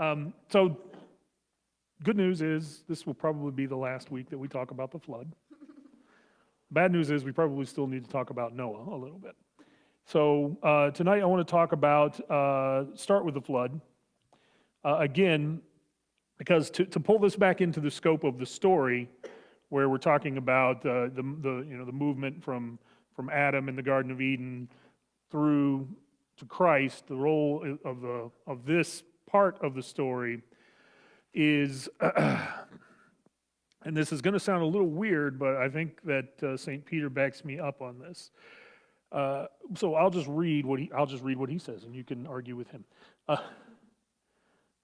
So good news is this will probably be the last week that we talk about the flood. Bad news is we probably still need to talk about Noah a little bit. So tonight I want to talk about, start with the flood. Again, because to pull this back into the scope of the story, where we're talking about the movement from Adam in the Garden of Eden through to Christ, the role of this part of the story is, and this is going to sound a little weird, but I think that St. Peter backs me up on this. So I'll just read what he says, and you can argue with him.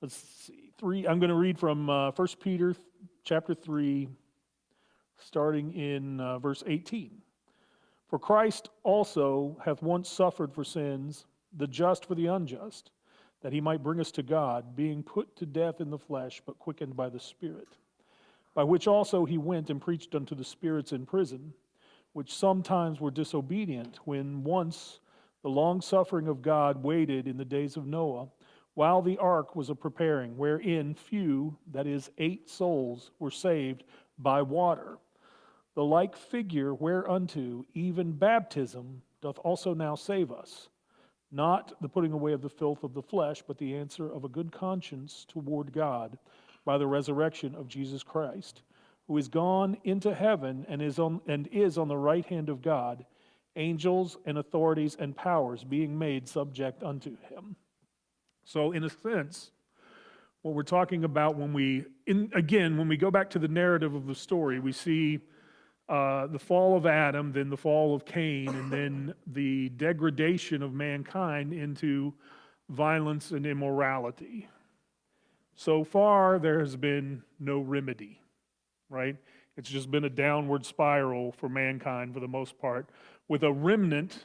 Let's see, I'm going to read from 1 Peter chapter 3, starting in verse 18. For Christ also hath once suffered for sins, the just for the unjust, that he might bring us to God, being put to death in the flesh, but quickened by the Spirit. By which also he went and preached unto the spirits in prison, which sometimes were disobedient, when once the long suffering of God waited in the days of Noah, while the ark was a preparing, wherein few, that is 8 souls, were saved by water. The like figure whereunto even baptism doth also now save us, not the putting away of the filth of the flesh, but the answer of a good conscience toward God by the resurrection of Jesus Christ, who is gone into heaven and is on the right hand of God, angels and authorities and powers being made subject unto him. So in a sense, what we're talking about when we go back to the narrative of the story, we see the fall of Adam, then the fall of Cain, and then the degradation of mankind into violence and immorality. So far, there has been no remedy, right? It's just been a downward spiral for mankind for the most part, with a remnant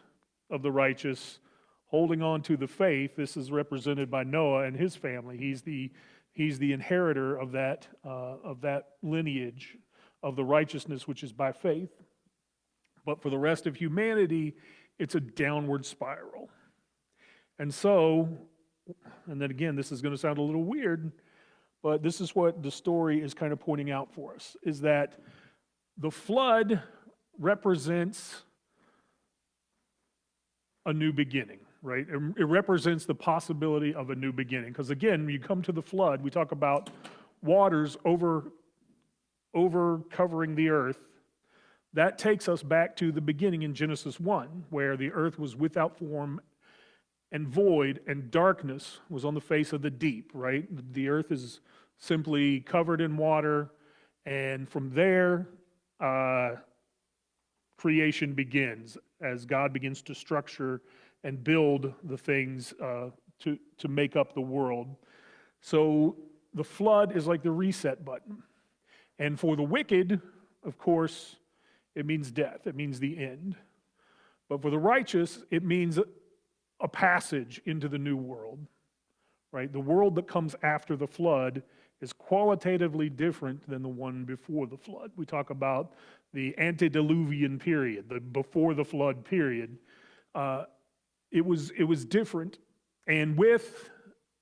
of the righteous holding on to the faith. This is represented by Noah and his family. He's the inheritor of that lineage of the righteousness which is by faith. But for the rest of humanity, it's a downward spiral. And so, and then again, this is going to sound a little weird, but this is what the story is kind of pointing out for us, is that the flood represents a new beginning, right? It represents the possibility of a new beginning. Because again, when you come to the flood, we talk about waters over covering the earth. That takes us back to the beginning in Genesis 1, where the earth was without form and void, and darkness was on the face of the deep, right? The earth is simply covered in water, and from there, creation begins as God begins to structure and build the things to make up the world. So the flood is like the reset button. And for the wicked, of course, it means death. It means the end. But for the righteous, it means a passage into the new world, right? The world that comes after the flood is qualitatively different than the one before the flood. We talk about the antediluvian period, the before the flood period. It was different, and with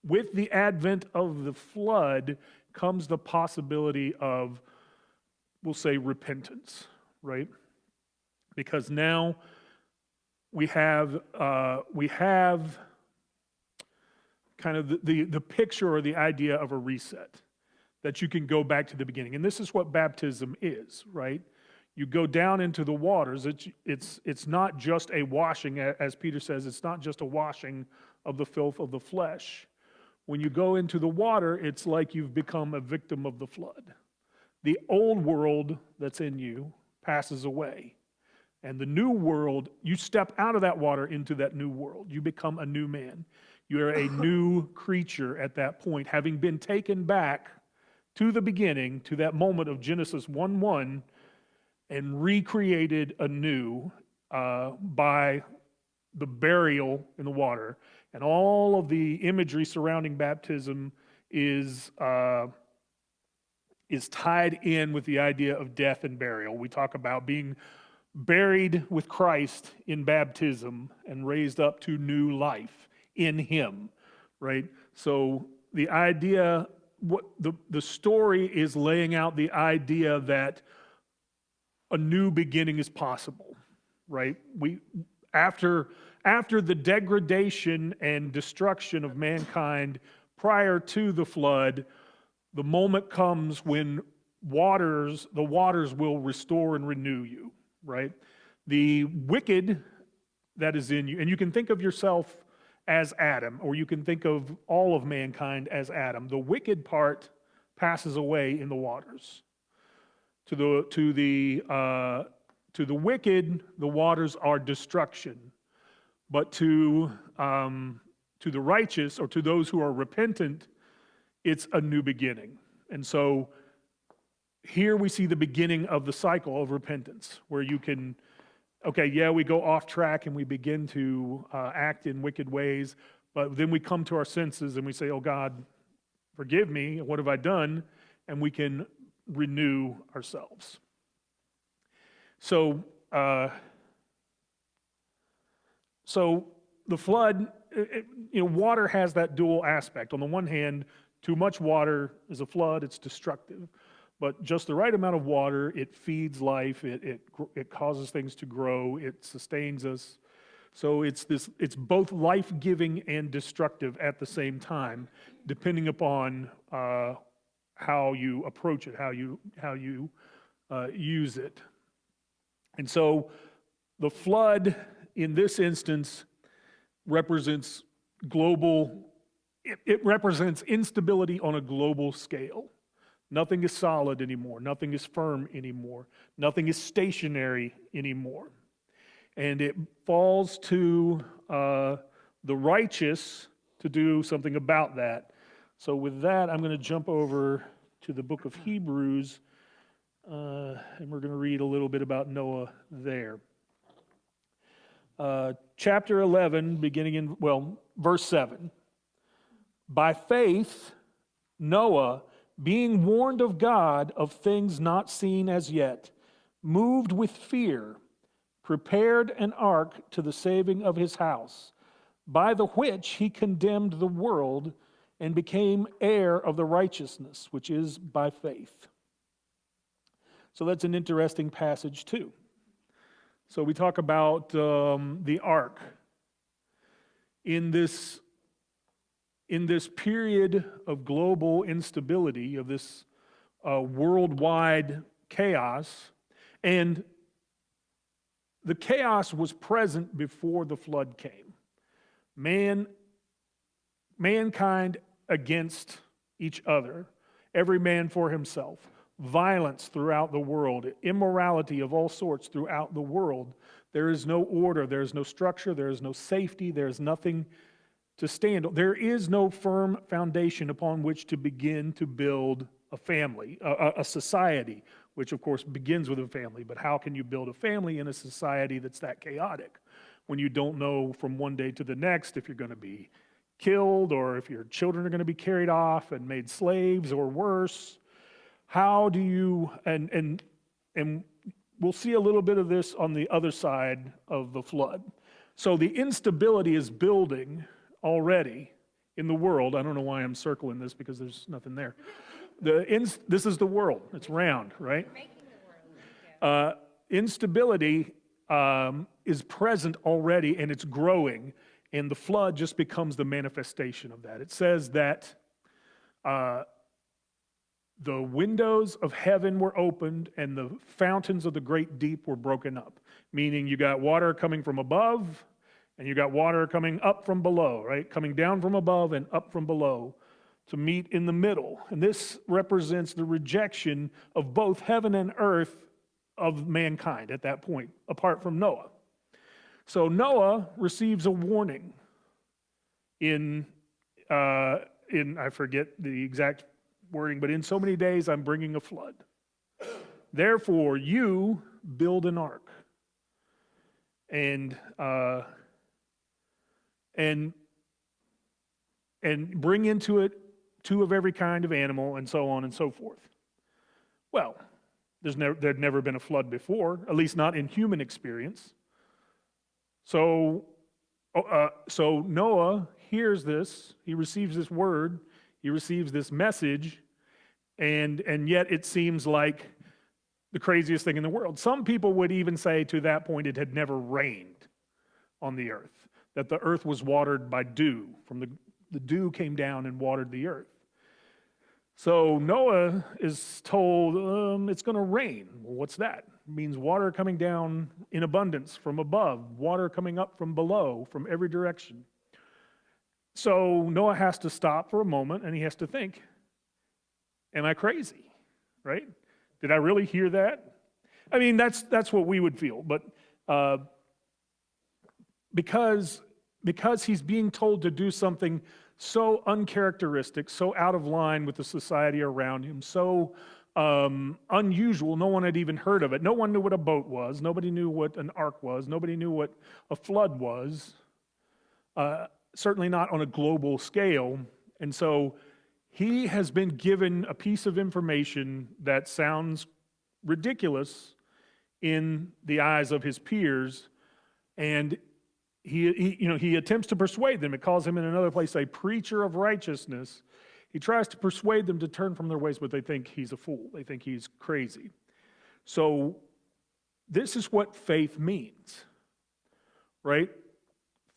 the advent of the flood comes the possibility of, we'll say, repentance, right? Because now we have kind of the picture or the idea of a reset, that you can go back to the beginning. And this is what baptism is, right? You go down into the waters. It's not just a washing, as Peter says, it's not just a washing of the filth of the flesh. When you go into the water, it's like you've become a victim of the flood. The old world that's in you passes away. And the new world, you step out of that water into that new world. You become a new man. You're a new creature at that point, having been taken back to the beginning, to that moment of Genesis 1:1, and recreated anew by the burial in the water. And all of the imagery surrounding baptism is tied in with the idea of death and burial. We talk about being buried with Christ in baptism and raised up to new life in Him, right? So the idea, what the story is laying out the idea that a new beginning is possible, right? After the degradation and destruction of mankind prior to the flood, the moment comes when the waters will restore and renew you, right? The wicked that is in you, and you can think of yourself as Adam, or you can think of all of mankind as Adam. The wicked part passes away in the waters. To the wicked, the waters are destruction, but to the righteous, or to those who are repentant, it's a new beginning. And so here we see the beginning of the cycle of repentance, where you can, okay, yeah, we go off track and we begin to act in wicked ways, but then we come to our senses and we say, oh God, forgive me, what have I done? And we can renew ourselves. So the flood, water has that dual aspect. On the one hand, too much water is a flood, it's destructive. But just the right amount of water, it feeds life, it causes things to grow, it sustains us. So it's both life-giving and destructive at the same time, depending upon how you approach it, how you use it. And so the flood in this instance represents it represents instability on a global scale. Nothing is solid anymore. Nothing is firm anymore. Nothing is stationary anymore. And it falls to the righteous to do something about that. So with that, I'm going to jump over to the book of Hebrews, and we're going to read a little bit about Noah there. Chapter 11, beginning in, verse 7. By faith, Noah, being warned of God of things not seen as yet, moved with fear, prepared an ark to the saving of his house, by the which he condemned the world and became heir of the righteousness, which is by faith. So that's an interesting passage too. So we talk about the ark. In this period of global instability, of this worldwide chaos, and the chaos was present before the flood came. Mankind against each other, every man for himself, violence throughout the world, immorality of all sorts throughout the world. There is no order, there is no structure, there is no safety, there is nothing to stand on. There is no firm foundation upon which to begin to build a family, a society, which of course begins with a family. But how can you build a family in a society that's that chaotic when you don't know from one day to the next if you're going to be killed or if your children are going to be carried off and made slaves or worse? How do you, and we'll see a little bit of this on the other side of the flood. So the instability is building already in the world. I don't know why I'm circling this because there's nothing there. This is the world. It's round, right? Making the world. Instability is present already and it's growing, and the flood just becomes the manifestation of that. It says that the windows of heaven were opened and the fountains of the great deep were broken up, meaning you got water coming from above and you got water coming up from below, right? Coming down from above and up from below to meet in the middle. And this represents the rejection of both heaven and earth of mankind at that point, apart from Noah. So Noah receives a warning in I forget the exact wording, but in so many days I'm bringing a flood. Therefore, you build an ark. And bring into it 2 of every kind of animal, and so on and so forth. Well, there'd never been a flood before, at least not in human experience. So Noah hears this, he receives this word, He receives this message, and yet it seems like the craziest thing in the world. Some people would even say to that point it had never rained on the earth, that the earth was watered by dew. From the dew came down and watered the earth. So Noah is told it's going to rain. Well, what's that? It means water coming down in abundance from above, water coming up from below, from every direction. So Noah has to stop for a moment and he has to think, am I crazy? Right? Did I really hear that? I mean, that's what we would feel. But because he's being told to do something so uncharacteristic, so out of line with the society around him, so unusual, no one had even heard of it. No one knew what a boat was. Nobody knew what an ark was. Nobody knew what a flood was. Certainly not on a global scale. And so he has been given a piece of information that sounds ridiculous in the eyes of his peers, and he attempts to persuade them. It calls him in another place a preacher of righteousness. He tries to persuade them to turn from their ways, but they think he's a fool. They think he's crazy. So this is what faith means, right?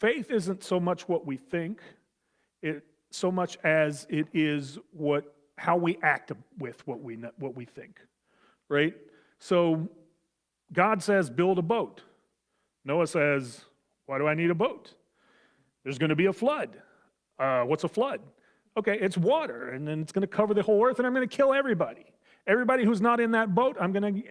Faith isn't so much what we think, so much as it is how we act with what we think, right? So God says, build a boat. Noah says, why do I need a boat? There's going to be a flood. What's a flood? Okay, it's water, and then it's going to cover the whole earth, and I'm going to kill everybody. Everybody who's not in that boat,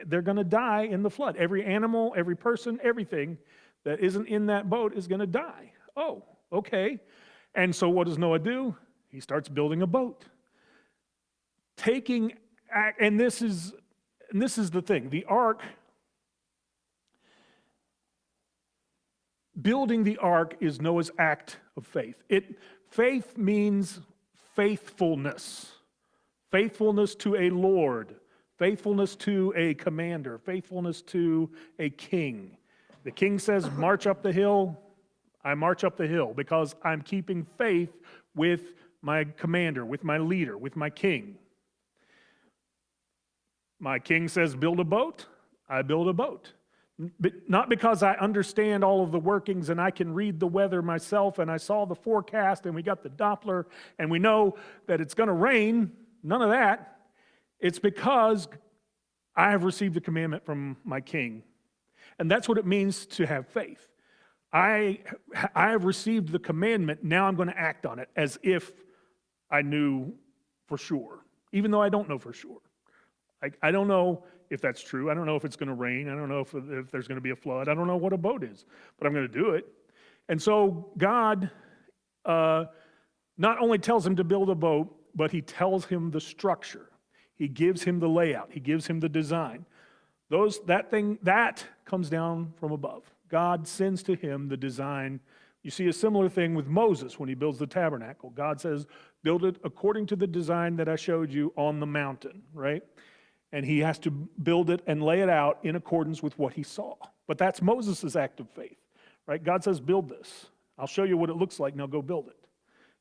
they're going to die in the flood. Every animal, every person, everything that isn't in that boat is going to die. Oh, okay. And so what does Noah do? He starts building a boat. And this is the thing. The ark, building the ark is Noah's act of faith. Faith means faithfulness. Faithfulness to a Lord. Faithfulness to a commander. Faithfulness to a king. The king says, march up the hill. I march up the hill because I'm keeping faith with my commander, with my leader, with my king. My king says, build a boat. I build a boat. But not because I understand all of the workings and I can read the weather myself and I saw the forecast and we got the Doppler and we know that it's going to rain. None of that. It's because I have received the commandment from my king. And that's what it means to have faith. I have received the commandment, now I'm going to act on it as if I knew for sure, even though I don't know for sure. I don't know if that's true. I don't know if it's going to rain. I don't know if there's going to be a flood. I don't know what a boat is, but I'm going to do it. And so God not only tells him to build a boat, but he tells him the structure. He gives him the layout. He gives him the design. That comes down from above. God sends to him the design. You see a similar thing with Moses when he builds the tabernacle. God says, build it according to the design that I showed you on the mountain, right? And he has to build it and lay it out in accordance with what he saw. But that's Moses' act of faith, right? God says, build this. I'll show you what it looks like, now go build it.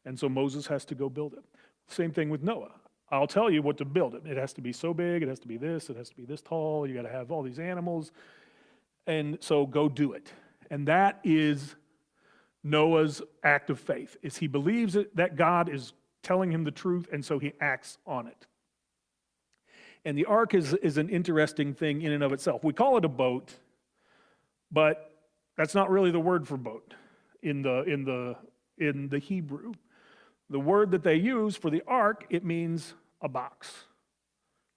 And so Moses has to go build it. Same thing with Noah. I'll tell you what to build it. It has to be so big, it has to be this, it has to be this tall, you got to have all these animals. And so go do it. And that is Noah's act of faith, is he believes that God is telling him the truth, and so he acts on it. And the ark is an interesting thing in and of itself. We call it a boat, but that's not really the word for boat in the Hebrew. The word that they use for the ark, it means a box.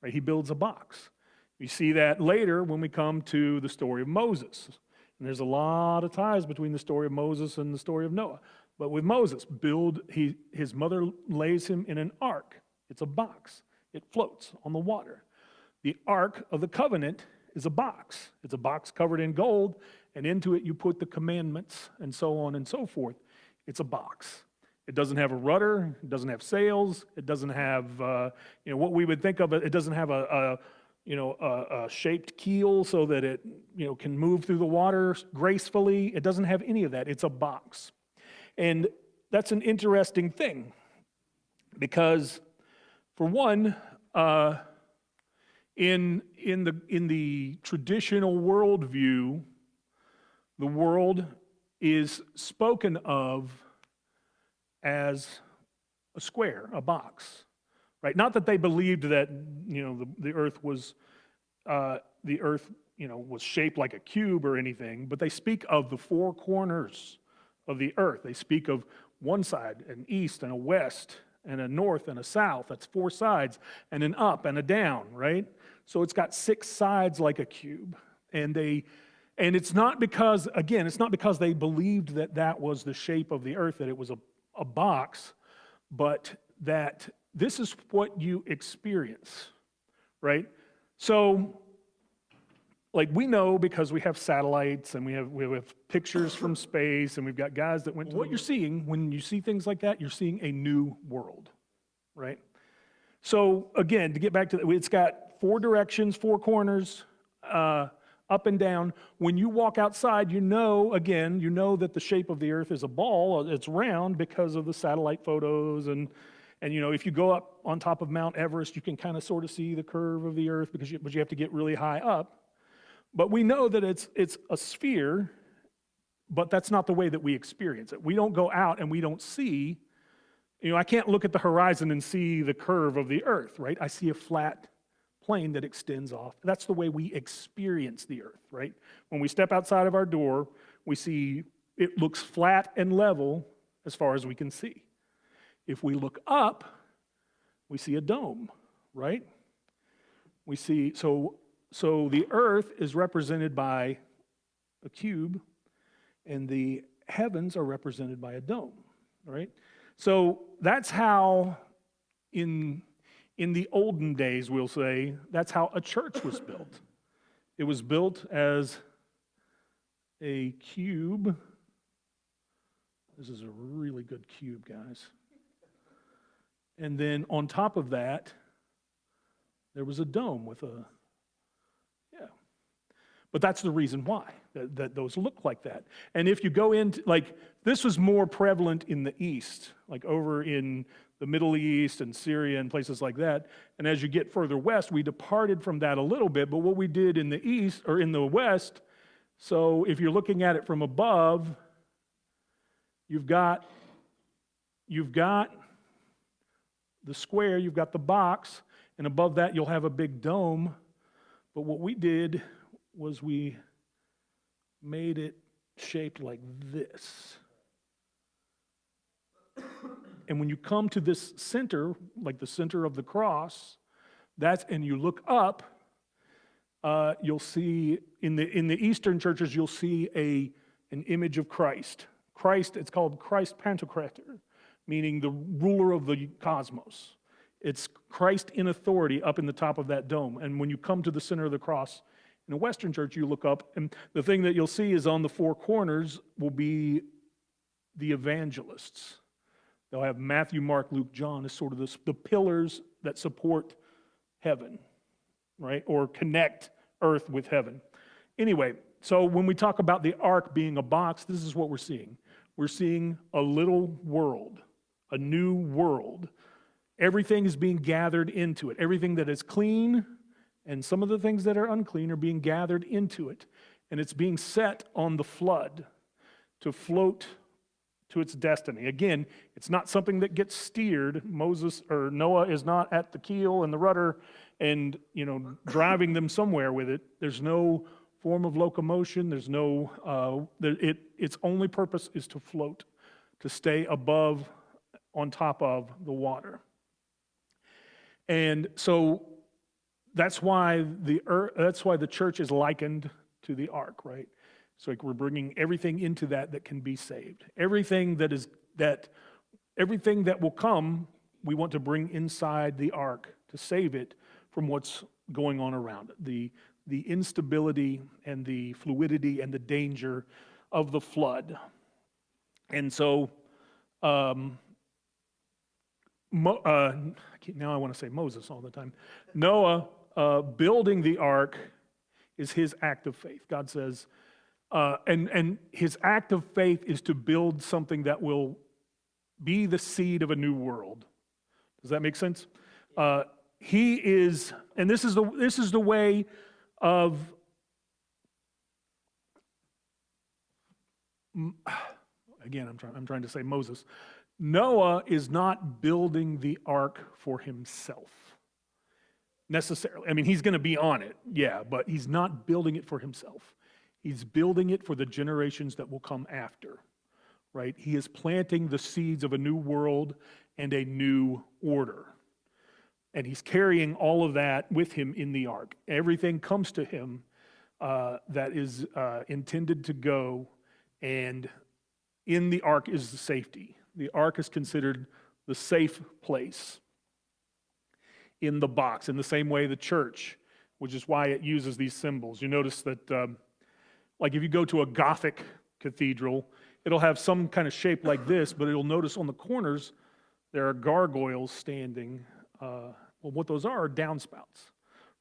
Right? He builds a box. We see that later when we come to the story of Moses. And there's a lot of ties between the story of Moses and the story of Noah. But with Moses, his mother lays him in an ark. It's a box. It floats on the water. The Ark of the Covenant is a box. It's a box covered in gold, and into it you put the commandments and so on and so forth. It's a box. It doesn't have a rudder. It doesn't have sails. It doesn't have what we would think of. It doesn't have a shaped keel so that it can move through the water gracefully. It doesn't have any of that. It's a box, and that's an interesting thing. Because, for one, in the traditional worldview, the world is spoken of as a square, a box, right? Not that they believed that the earth was was shaped like a cube or anything, but they speak of the four corners of the earth. They speak of one side, an east and a west, and a north and a south. That's four sides, and an up and a down, right? So it's got six sides like a cube. And it's not because, again, it's not because they believed that that was the shape of the earth, that it was a box, but that this is what you experience, right? So, like, we know because we have satellites and we have pictures from space and we've got guys that went to what you're seeing when you see things like that, you're seeing a new world, right? So again, to get back to that, it's got four directions, four corners, up and down. When you walk outside, you know that the shape of the earth is a ball. It's round because of the satellite photos and if you go up on top of Mount Everest, you can kind of sort of see the curve of the earth but you have to get really high up. But we know that it's a sphere, but that's not the way that we experience it. We don't go out and we don't see, I can't look at the horizon and see the curve of the earth, right? I see a flat plane that extends off. That's the way we experience the earth, right? When we step outside of our door, we see it looks flat and level as far as we can see. If we look up, we see a dome, right? We see, so the earth is represented by a cube, and the heavens are represented by a dome, right? So that's how, in the olden days, we'll say, that's how a church was built. It was built as a cube. This is a really good cube, guys. And then on top of that, there was a dome with a But that's the reason why, that those look like that. And if you go into, this was more prevalent in the East, like over in the Middle East and Syria and places like that. And as you get further west, we departed from that a little bit, but what we did in the East, or in the West, so if you're looking at it from above, you've got the square, you've got the box, and above that you'll have a big dome. But what we did was we made it shaped like this. And when you come to this center, like the center of the cross, and you look up, you'll see in the Eastern churches, you'll see an image of Christ. Christ, it's called Christ Pantocrator, meaning the ruler of the cosmos. It's Christ in authority up in the top of that dome. And when you come to the center of the cross, in a Western church, you look up, and the thing that you'll see is on the four corners will be the evangelists. They'll have Matthew, Mark, Luke, John as sort of the pillars that support heaven, right? Or connect earth with heaven. Anyway, so when we talk about the ark being a box, this is what we're seeing. We're seeing a little world, a new world. Everything is being gathered into it. Everything that is clean and some of the things that are unclean are being gathered into it. And it's being set on the flood to float to its destiny. Again, it's not something that gets steered. Noah is not at the keel and the rudder and, driving them somewhere with it. There's no form of locomotion. There's no, its only purpose is to float, to stay above, on top of the water. And so that's why the church is likened to the ark, right? So we're bringing everything into that can be saved. Everything that will come, we want to bring inside the ark to save it from what's going on around it. The instability and the fluidity and the danger of the flood. And so, now I want to say Moses all the time. Noah building the ark is his act of faith. God says, and his act of faith is to build something that will be the seed of a new world, Does that make sense? He is, and this is the way of, again, I'm trying to say Moses. Noah is not building the ark for himself necessarily. I mean, he's going to be on it, yeah, but he's not building it for himself. He's building it for the generations that will come after, right? He is planting the seeds of a new world and a new order. And he's carrying all of that with him in the ark. Everything comes to him that is intended to go, and in the ark is the safety. The ark is considered the safe place in the box, in the same way the church, which is why it uses these symbols. You notice that, like if you go to a Gothic cathedral, it'll have some kind of shape like this, but you'll notice on the corners there are gargoyles standing. Well, what those are downspouts,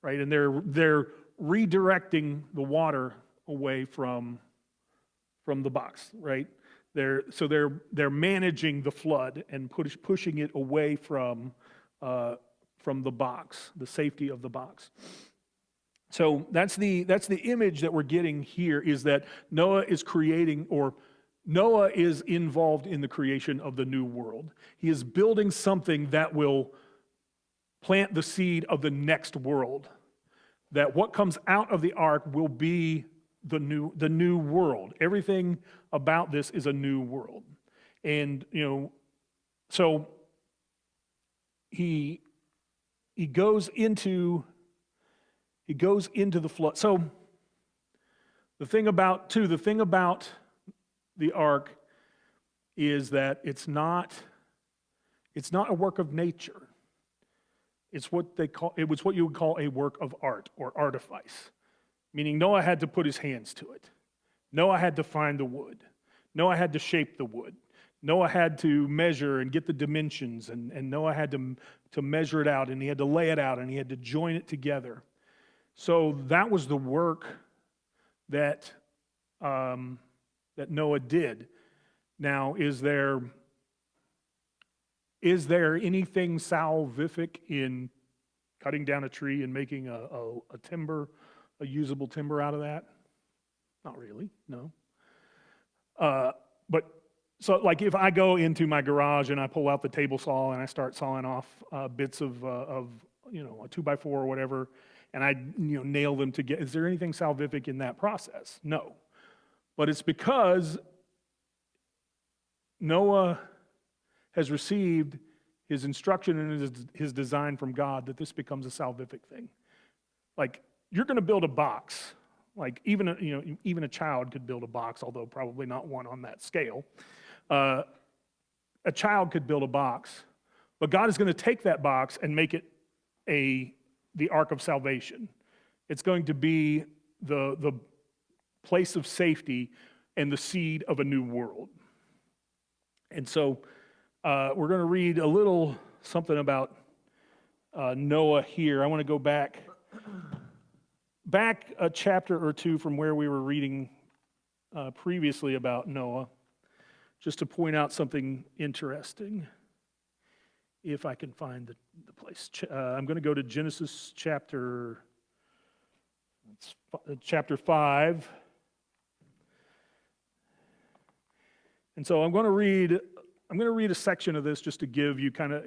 right? And they're redirecting the water away from the box, right? They're managing the flood and pushing it away from the box, the safety of the box. So that's the image that we're getting here, is that Noah is creating, or Noah is involved in the creation of the new world. He is building something that will plant the seed of the next world. That what comes out of the ark will be the new world. Everything about this is a new world. And, so he goes into the flood. So the thing about the ark is that it's not a work of nature. It was what you would call a work of art or artifice. Meaning Noah had to put his hands to it. Noah had to find the wood. Noah had to shape the wood. Noah had to measure and get the dimensions, and Noah had to measure it out, and he had to lay it out, and he had to join it together. So that was the work that Noah did. Now, is there anything salvific in cutting down a tree and making a usable timber out of that? Not really, no. But so like if I go into my garage and I pull out the table saw and I start sawing off bits of a 2x4 or whatever, and I nail them together, is there anything salvific in that process? No. But it's because Noah has received his instruction and his design from God that this becomes a salvific thing. Like, you're going to build a box. Like even a child could build a box, although probably not one on that scale. A child could build a box, but God is going to take that box and make it the ark of salvation. It's going to be the place of safety and the seed of a new world. And so we're going to read a little something about Noah here. I want to go back a chapter or two from where we were reading previously about Noah, just to point out something interesting, if I can find the place. I'm going to go to Genesis chapter 5. And so I'm going to read a section of this just to give you kind of,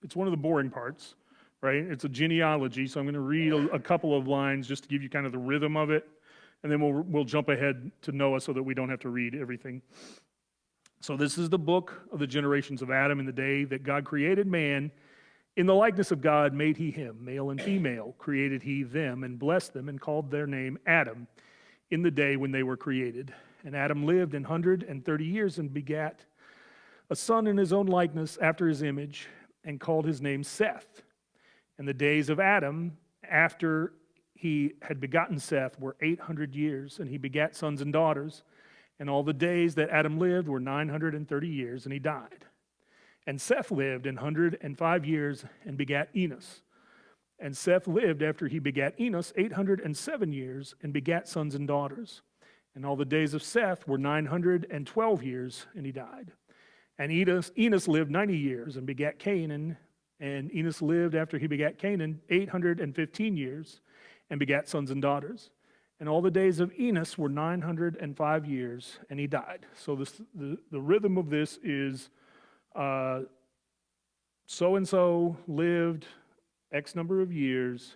it's one of the boring parts, right? It's a genealogy, so I'm going to read a couple of lines just to give you kind of the rhythm of it, and then we'll jump ahead to Noah so that we don't have to read everything. So this is the book of the generations of Adam. In the day that God created man, in the likeness of God made he him, male and female created he them, and blessed them and called their name Adam in the day when they were created. And Adam lived 130 years and begat a son in his own likeness after his image, and called his name Seth. And the days of Adam after he had begotten Seth were 800 years, and he begat sons and daughters. And all the days that Adam lived were 930 years, and he died. And Seth lived 105 years and begat Enos. And Seth lived after he begat Enos 807 years and begat sons and daughters. And all the days of Seth were 912 years, and he died. And Enos lived 90 years and begat Canaan. And Enos lived after he begat Canaan 815 years and begat sons and daughters. And all the days of Enos were 905 years, and he died. So the rhythm of this is so-and-so lived X number of years,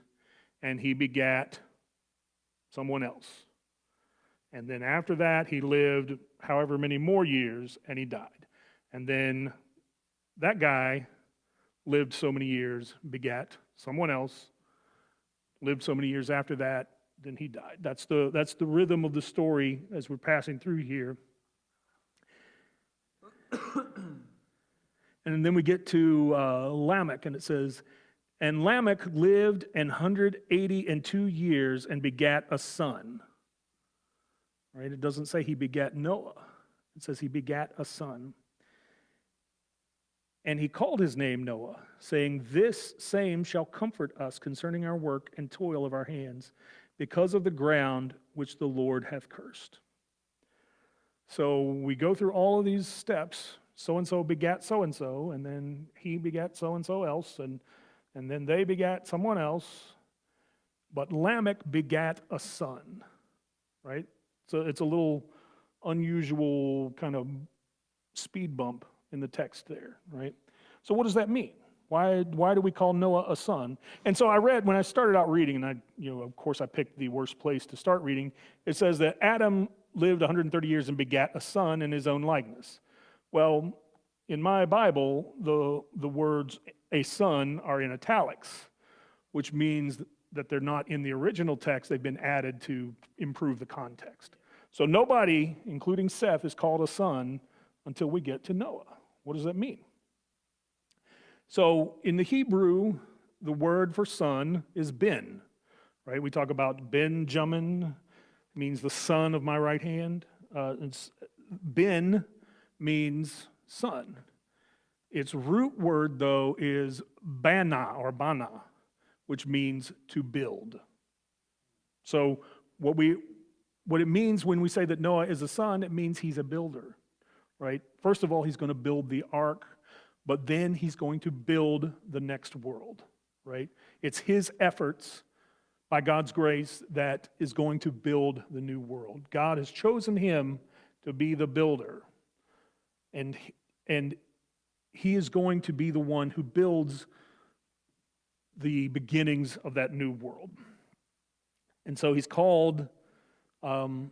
and he begat someone else. And then after that, he lived however many more years, and he died. And then that guy lived so many years, begat someone else, lived so many years after that, then he died. That's the rhythm of the story as we're passing through here. And then we get to Lamech, and it says, and Lamech lived 182 years and begat a son. Right? It doesn't say he begat Noah. It says he begat a son. And he called his name Noah, saying, this same shall comfort us concerning our work and toil of our hands, because of the ground which the Lord hath cursed. So we go through all of these steps. So-and-so begat so-and-so, and then he begat so-and-so else, and then they begat someone else. But Lamech begat a son, right? So it's a little unusual kind of speed bump in the text there, right? So what does that mean? Why do we call Noah a son? And so I read, when I started out reading, and of course I picked the worst place to start reading, it says that Adam lived 130 years and begat a son in his own likeness. Well, in my Bible, the words a son are in italics, which means that they're not in the original text. They've been added to improve the context. So nobody, including Seth, is called a son until we get to Noah. What does that mean? So in the Hebrew, the word for son is ben, right? We talk about Benjamin, means the son of my right hand. Ben means son. Its root word, though, is bana or bana, which means to build. So what it means when we say that Noah is a son, it means he's a builder, right? First of all, he's going to build the ark, but then he's going to build the next world, right? It's his efforts by God's grace that is going to build the new world. God has chosen him to be the builder, and he is going to be the one who builds the beginnings of that new world. And so he's called the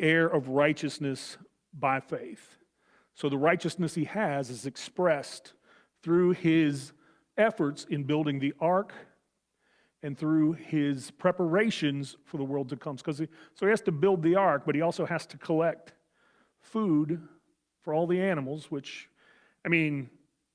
heir of righteousness by faith. So the righteousness he has is expressed through his efforts in building the ark and through his preparations for the world to come. So he has to build the ark, but he also has to collect food for all the animals, which, I mean,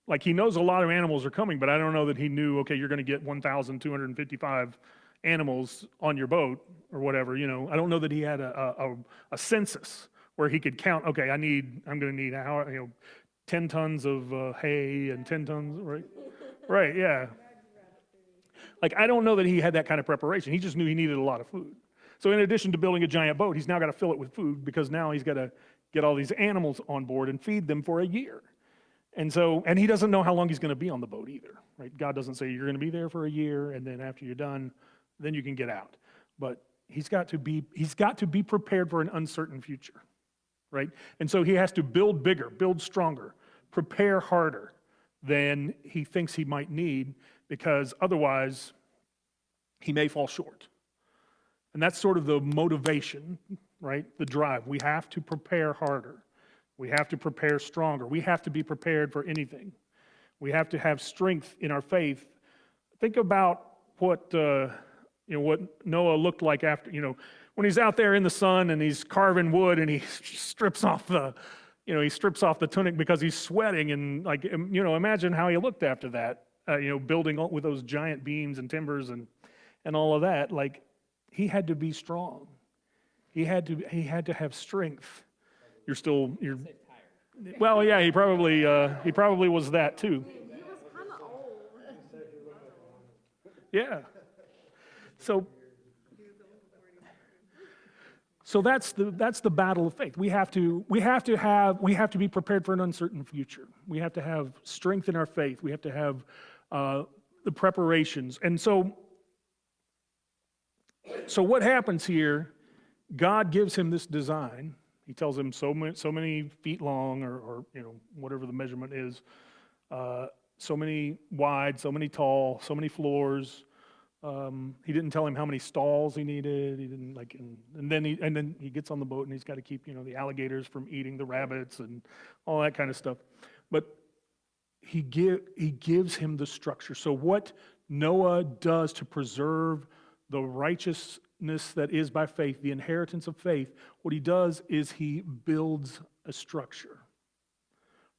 like he knows a lot of animals are coming, but I don't know that he knew, okay, you're going to get 1,255 animals on your boat or whatever, you know. I don't know that he had a census where he could count, okay, I'm going to need 10 tons of hay and 10 tons, right? Right, yeah. Like, I don't know that he had that kind of preparation. He just knew he needed a lot of food. So in addition to building a giant boat, he's now got to fill it with food because now he's got to get all these animals on board and feed them for a year. And he doesn't know how long he's going to be on the boat either, right? God doesn't say you're going to be there for a year and then after you're done, then you can get out. But he's got to be prepared for an uncertain future, right? And so he has to build bigger, build stronger, prepare harder than he thinks he might need, because otherwise he may fall short. And that's sort of the motivation, right? The drive. We have to prepare harder. We have to prepare stronger. We have to be prepared for anything. We have to have strength in our faith. Think about what Noah looked like after, when he's out there in the sun and he's carving wood and he strips off the tunic because he's sweating, and imagine how he looked after that, building with those giant beams and timbers and all of that. Like, he had to be strong. He had to have strength. You're well, yeah, he probably was that too. He was kind of old. Yeah. So So that's the battle of faith. We have to be prepared for an uncertain future. We have to have strength in our faith. We have to have the preparations. And so what happens here? God gives him this design. He tells him so many feet long, or whatever the measurement is, so many wide, so many tall, so many floors. He didn't tell him how many stalls he needed. He didn't and then he gets on the boat and he's got to keep the alligators from eating the rabbits and all that kind of stuff. But he gives him the structure. So what Noah does to preserve the righteousness that is by faith, the inheritance of faith, what he does is he builds a structure,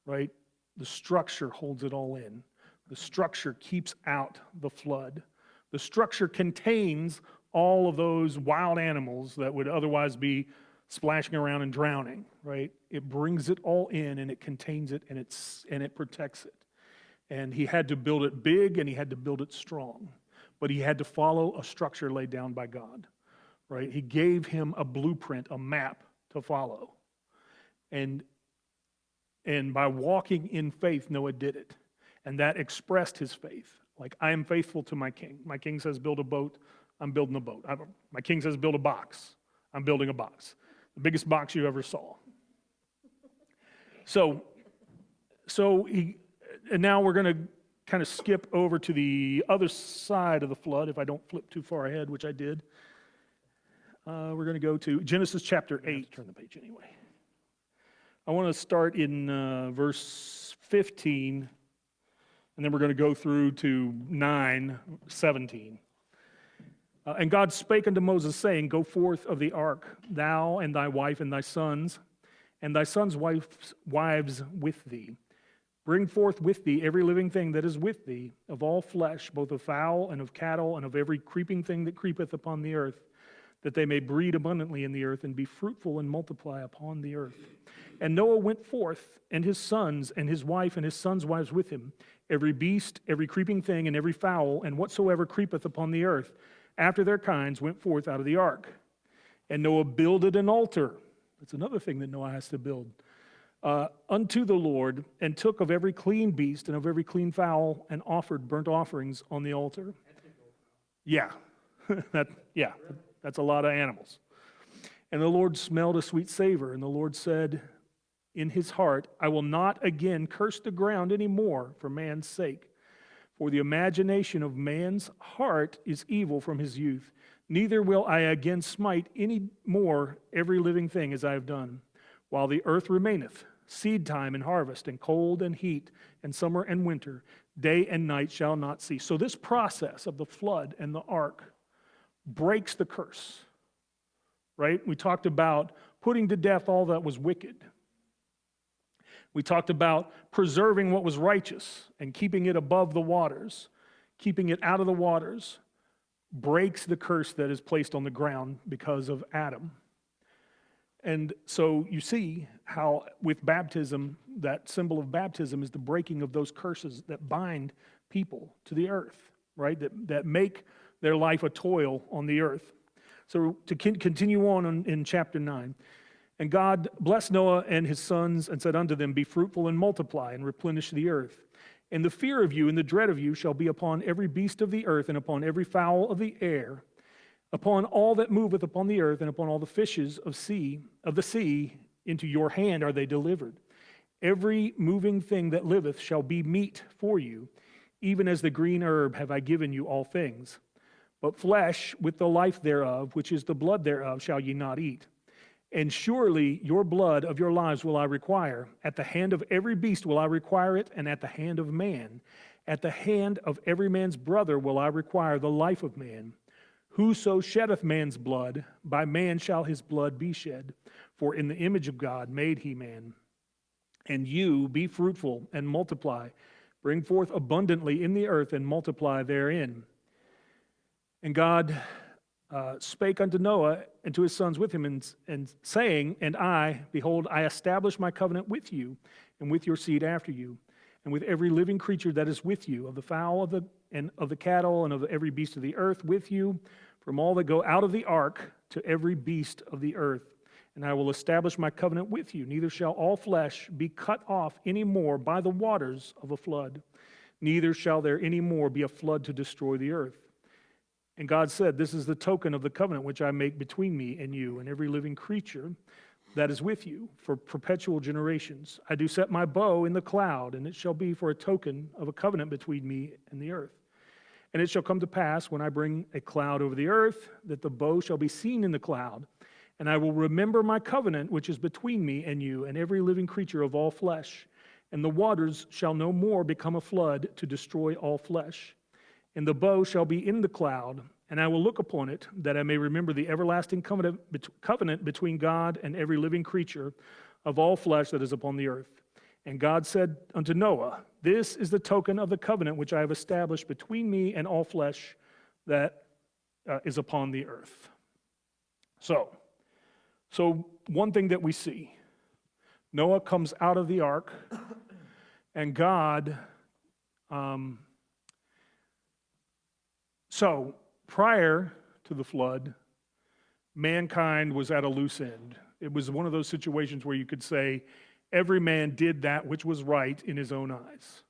right? The structure holds it all in. The structure keeps out the flood. The structure contains all of those wild animals that would otherwise be splashing around and drowning, right? It brings it all in and it contains it and it protects it. And he had to build it big and he had to build it strong. But he had to follow a structure laid down by God, right? He gave him a blueprint, a map to follow. And by walking in faith, Noah did it. And that expressed his faith. Like, I am faithful to my king. My king says build a boat, I'm building a boat. My king says build a box, I'm building a box. The biggest box you ever saw. So now we're going to kind of skip over to the other side of the flood, if I don't flip too far ahead, which I did. We're going to go to Genesis chapter 8. Turn the page anyway. I want to start in verse 15, and then we're going to go through to 9:17. And God spake unto Moses, saying, Go forth of the ark, thou and thy wife and thy sons wives with thee. Bring forth with thee every living thing that is with thee, of all flesh, both of fowl and of cattle, and of every creeping thing that creepeth upon the earth, that they may breed abundantly in the earth, and be fruitful and multiply upon the earth. And Noah went forth, and his sons, and his wife, and his sons' wives with him, every beast, every creeping thing, and every fowl, and whatsoever creepeth upon the earth, after their kinds, went forth out of the ark. And Noah builded an altar. That's another thing that Noah has to build. Unto the Lord, and took of every clean beast and of every clean fowl, and offered burnt offerings on the altar. Yeah, that's a lot of animals. And the Lord smelled a sweet savor, and the Lord said in his heart, I will not again curse the ground any more for man's sake. For the imagination of man's heart is evil from his youth. Neither will I again smite any more every living thing as I have done, while the earth remaineth, seed time and harvest, and cold and heat, and summer and winter, day and night shall not cease. So this process of the flood and the ark breaks the curse, right? We talked about putting to death all that was wicked. We talked about preserving what was righteous and keeping it above the waters, keeping it out of the waters, breaks the curse that is placed on the ground because of Adam. And so you see how with baptism, that symbol of baptism is the breaking of those curses that bind people to the earth, right? That make their life a toil on the earth. So to continue on in chapter 9. And God blessed Noah and his sons and said unto them, Be fruitful and multiply and replenish the earth. And the fear of you and the dread of you shall be upon every beast of the earth and upon every fowl of the air, upon all that moveth upon the earth and upon all the fishes of the sea, into your hand are they delivered. Every moving thing that liveth shall be meat for you, even as the green herb have I given you all things. But flesh with the life thereof, which is the blood thereof, shall ye not eat. And surely your blood of your lives will I require. At the hand of every beast will I require it, and at the hand of man. At the hand of every man's brother will I require the life of man. Whoso sheddeth man's blood, by man shall his blood be shed. For in the image of God made he man. And you be fruitful and multiply. Bring forth abundantly in the earth and multiply therein. And God spake unto Noah and to his sons with him, and saying, And I, behold, I establish my covenant with you, and with your seed after you, and with every living creature that is with you, of the fowl and of the cattle, and of every beast of the earth with you, from all that go out of the ark to every beast of the earth. And I will establish my covenant with you. Neither shall all flesh be cut off any more by the waters of a flood. Neither shall there any more be a flood to destroy the earth. And God said, this is the token of the covenant which I make between me and you and every living creature that is with you for perpetual generations. I do set my bow in the cloud, and it shall be for a token of a covenant between me and the earth. And it shall come to pass, when I bring a cloud over the earth, that the bow shall be seen in the cloud. And I will remember my covenant which is between me and you and every living creature of all flesh. And the waters shall no more become a flood to destroy all flesh. And the bow shall be in the cloud, and I will look upon it, that I may remember the everlasting covenant between God and every living creature of all flesh that is upon the earth. And God said unto Noah, this is the token of the covenant which I have established between me and all flesh that is upon the earth. So one thing that we see, Noah comes out of the ark, and God, so prior to the flood, mankind was at a loose end. It was one of those situations where you could say every man did that which was right in his own eyes.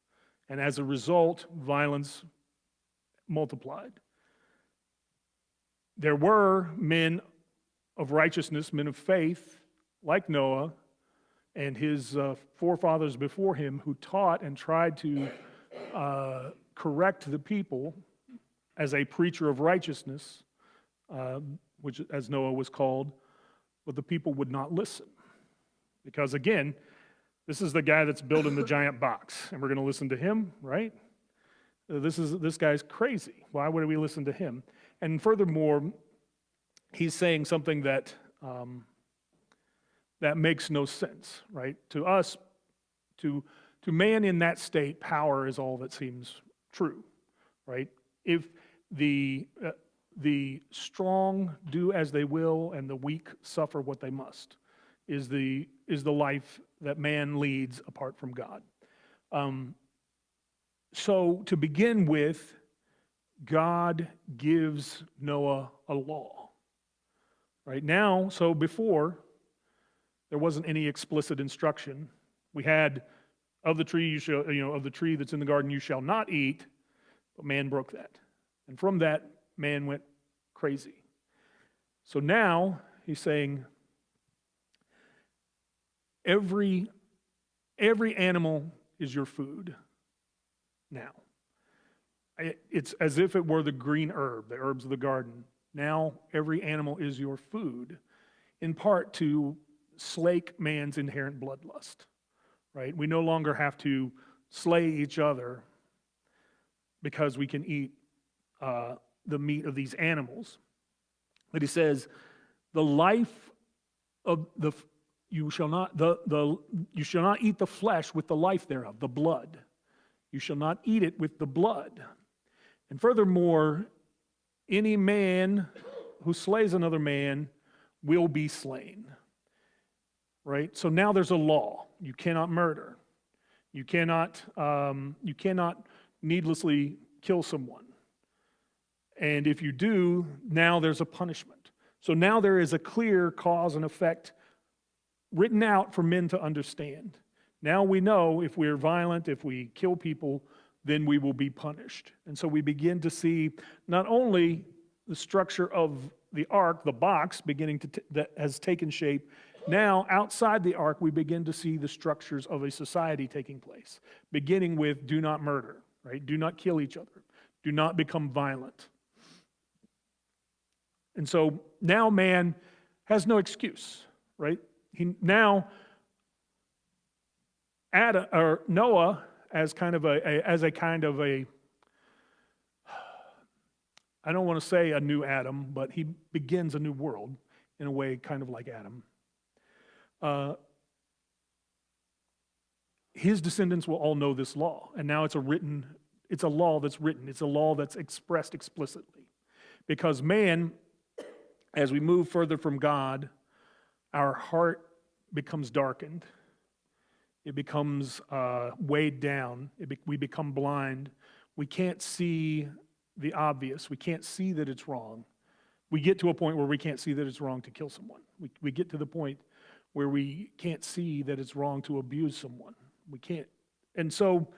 And as a result, violence multiplied. There were men of righteousness, men of faith, like Noah and his forefathers before him, who taught and tried to correct the people as a preacher of righteousness, which as Noah was called, but the people would not listen. Because again, this is the guy that's building the giant box, and we're going to listen to him, right? This guy's crazy. Why would we listen to him? And furthermore, he's saying something that that makes no sense, right? To us, to man in that state, power is all that seems true, right? If the strong do as they will and the weak suffer what they must is the life that man leads apart from God. So to begin with, God gives Noah a law. Right now, so before, there wasn't any explicit instruction. We had, of the tree of the tree that's in the garden you shall not eat, but man broke that. And from that, man went crazy. So now he's saying every animal is your food now. It's as if it were the green herb, the herbs of the garden. Now every animal is your food, in part to slake man's inherent bloodlust, right? We no longer have to slay each other because we can eat the meat of these animals. But he says, the life of you shall not eat the flesh with the life thereof, the blood. You shall not eat it with the blood. And furthermore, any man who slays another man will be slain. Right? So now there's a law. You cannot murder. You cannot needlessly kill someone. And if you do, now there's a punishment. So now there is a clear cause and effect written out for men to understand. Now we know if we're violent, if we kill people, then we will be punished. And so we begin to see not only the structure of the ark, the box, that has taken shape. Now, outside the ark, we begin to see the structures of a society taking place, beginning with do not murder, right? Do not kill each other. Do not become violent. And so now man has no excuse, right? Noah, as a kind of a I don't want to say a new Adam, but he begins a new world in a way kind of like Adam. His descendants will all know this law, and now it's a law that's written. It's a law that's expressed explicitly. Because man, as we move further from God, our heart becomes darkened. It becomes weighed down. We become blind. We can't see the obvious. We can't see that it's wrong. We get to a point where we can't see that it's wrong to kill someone. We get to the point where we can't see that it's wrong to abuse someone. We can't. And so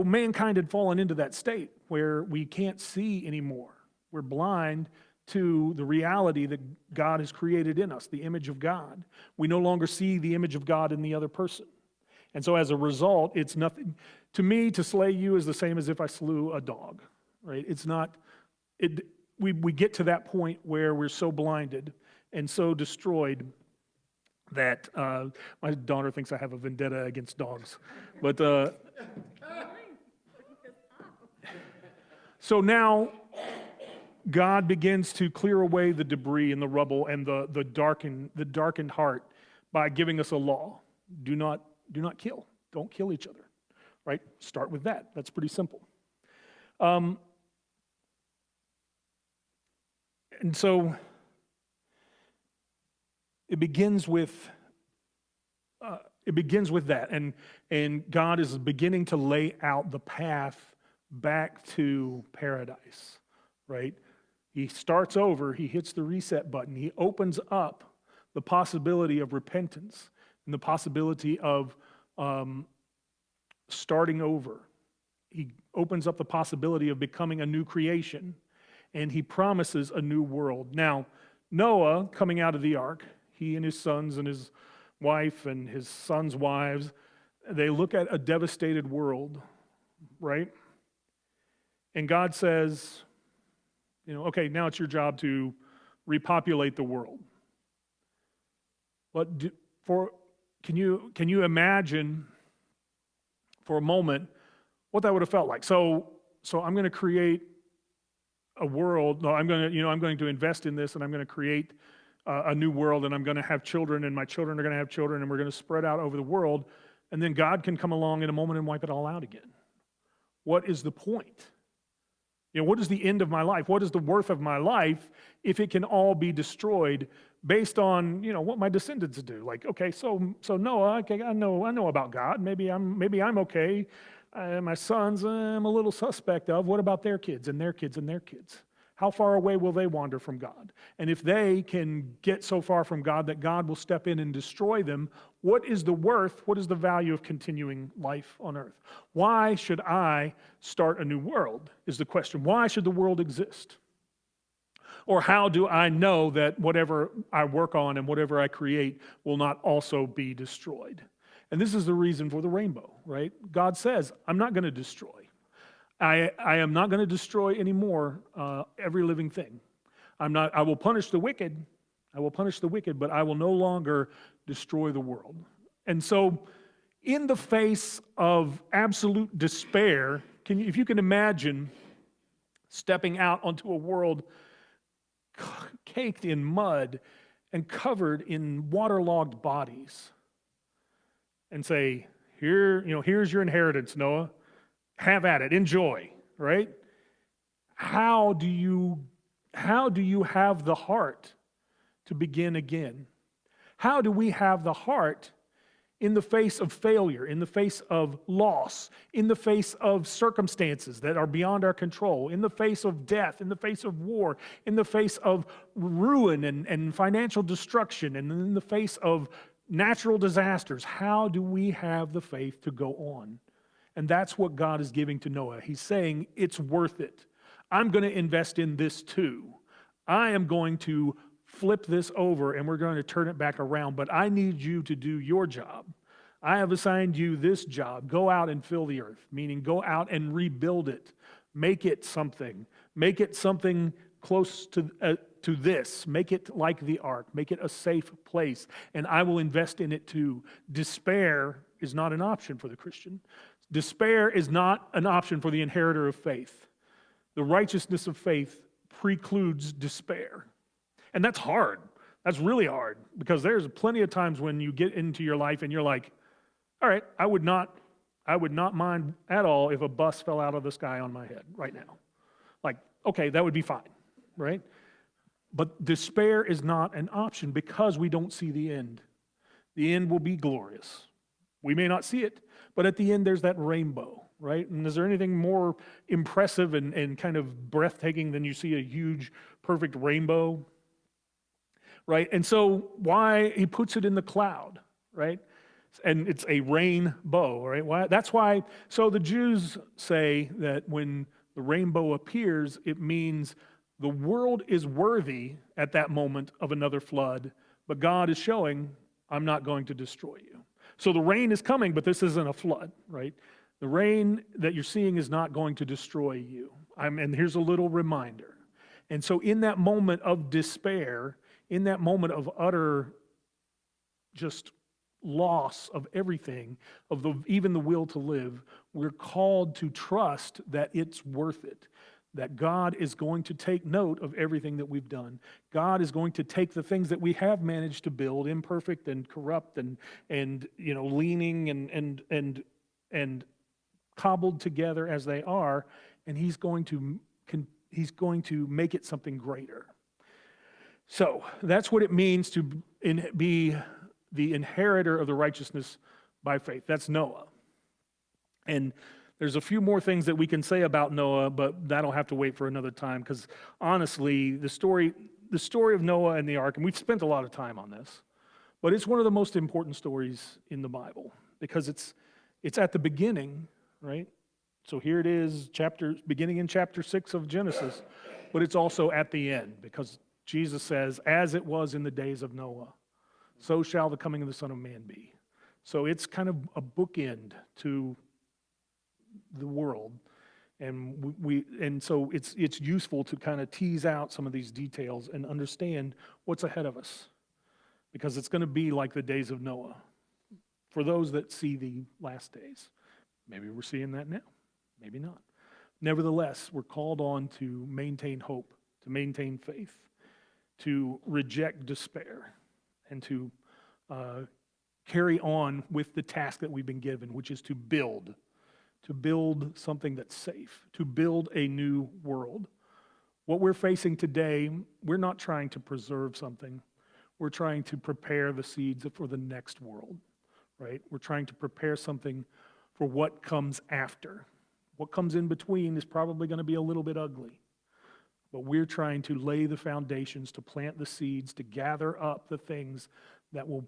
mankind had fallen into that state where we can't see anymore. We're blind to the reality that God has created in us, the image of God. We no longer see the image of God in the other person. And so as a result, it's nothing. To me, to slay you is the same as if I slew a dog, right? It's not, we get to that point where we're so blinded and so destroyed that my daughter thinks I have a vendetta against dogs. But so now God begins to clear away the debris and the rubble and the darkened heart by giving us a law. Do not kill. Don't kill each other. Right? Start with that. That's pretty simple. And so it begins with that, and God is beginning to lay out the path back to paradise, right? He starts over, he hits the reset button, he opens up the possibility of repentance and the possibility of starting over. He opens up the possibility of becoming a new creation, and he promises a new world. Now, Noah, coming out of the ark, he and his sons and his wife and his sons' wives, they look at a devastated world, right? And God says, okay, now it's your job to repopulate the world. But can you imagine for a moment what that would have felt like? So I'm going to create a world. No, I'm going to invest in this, and I'm going to create a new world, and I'm going to have children, and my children are going to have children, and we're going to spread out over the world, and then God can come along in a moment and wipe it all out again. What is the point? What is the end of my life? What is the worth of my life if it can all be destroyed based on, what my descendants do? Like, okay, so Noah, okay, I know about God. Maybe I'm okay. My sons, I'm a little suspect of. What about their kids and their kids and their kids? How far away will they wander from God? And if they can get so far from God that God will step in and destroy them, what is the worth, what is the value of continuing life on earth? Why should I start a new world, is the question. Why should the world exist? Or how do I know that whatever I work on and whatever I create will not also be destroyed? And this is the reason for the rainbow, right? God says, I'm not going to destroy. I am not going to destroy anymore every living thing. I will punish the wicked. I will punish the wicked, but I will no longer destroy the world. And so, in the face of absolute despair, if you can imagine stepping out onto a world caked in mud and covered in waterlogged bodies, and say, here's your inheritance, Noah. Have at it, enjoy, right? How do you have the heart to begin again? How do we have the heart in the face of failure, in the face of loss, in the face of circumstances that are beyond our control, in the face of death, in the face of war, in the face of ruin and financial destruction, and in the face of natural disasters? How do we have the faith to go on? And that's what God is giving to Noah. He's saying, it's worth it. I'm going to invest in this too. I am going to flip this over and we're going to turn it back around, but I need you to do your job. I have assigned you this job. Go out and fill the earth, meaning go out and rebuild it. Make it something. Make it something close to this. Make it like the ark. Make it a safe place, and I will invest in it too. Despair is not an option for the Christian. Despair is not an option for the inheritor of faith. The righteousness of faith precludes despair. And that's hard. That's really hard, because there's plenty of times when you get into your life and you're like, all right, I would not mind at all if a bus fell out of the sky on my head right now. Like, okay, that would be fine, right? But despair is not an option because we don't see the end. The end will be glorious. We may not see it, but at the end there's that rainbow. right? And is there anything more impressive and kind of breathtaking than you see a huge, perfect rainbow, right? And so why he puts it in the cloud, right? And it's a rainbow, right? Why? That's why, so the Jews say that when the rainbow appears, it means the world is worthy at that moment of another flood, but God is showing, I'm not going to destroy you. So the rain is coming, but this isn't a flood, right? The rain that you're seeing is not going to destroy you. And here's a little reminder. And so in that moment of despair, in that moment of utter just loss of everything, of even the will to live, we're called to trust that it's worth it, that God is going to take note of everything that we've done. God is going to take the things that we have managed to build, imperfect and corrupt and leaning and cobbled together as they are, and he's going to make it something greater. So that's what it means to be the inheritor of the righteousness by faith. That's Noah. And there's a few more things that we can say about Noah, but that'll have to wait for another time, because honestly, the story of Noah and the ark, and we've spent a lot of time on this, but it's one of the most important stories in the Bible, because it's at the beginning, right? So here it is, beginning in chapter 6 of Genesis, but it's also at the end, because Jesus says, as it was in the days of Noah, so shall the coming of the Son of Man be. So it's kind of a bookend to the world, and so it's useful to kind of tease out some of these details and understand what's ahead of us, because it's going to be like the days of Noah for those that see the last days. Maybe we're seeing that now, maybe not. Nevertheless, we're called on to maintain hope, to maintain faith, to reject despair, and to carry on with the task that we've been given, which is to build something that's safe, to build a new world. What we're facing today, we're not trying to preserve something. We're trying to prepare the seeds for the next world, right? We're trying to prepare something for what comes after. What comes in between is probably going to be a little bit ugly. But we're trying to lay the foundations, to plant the seeds, to gather up the things that will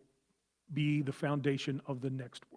be the foundation of the next world.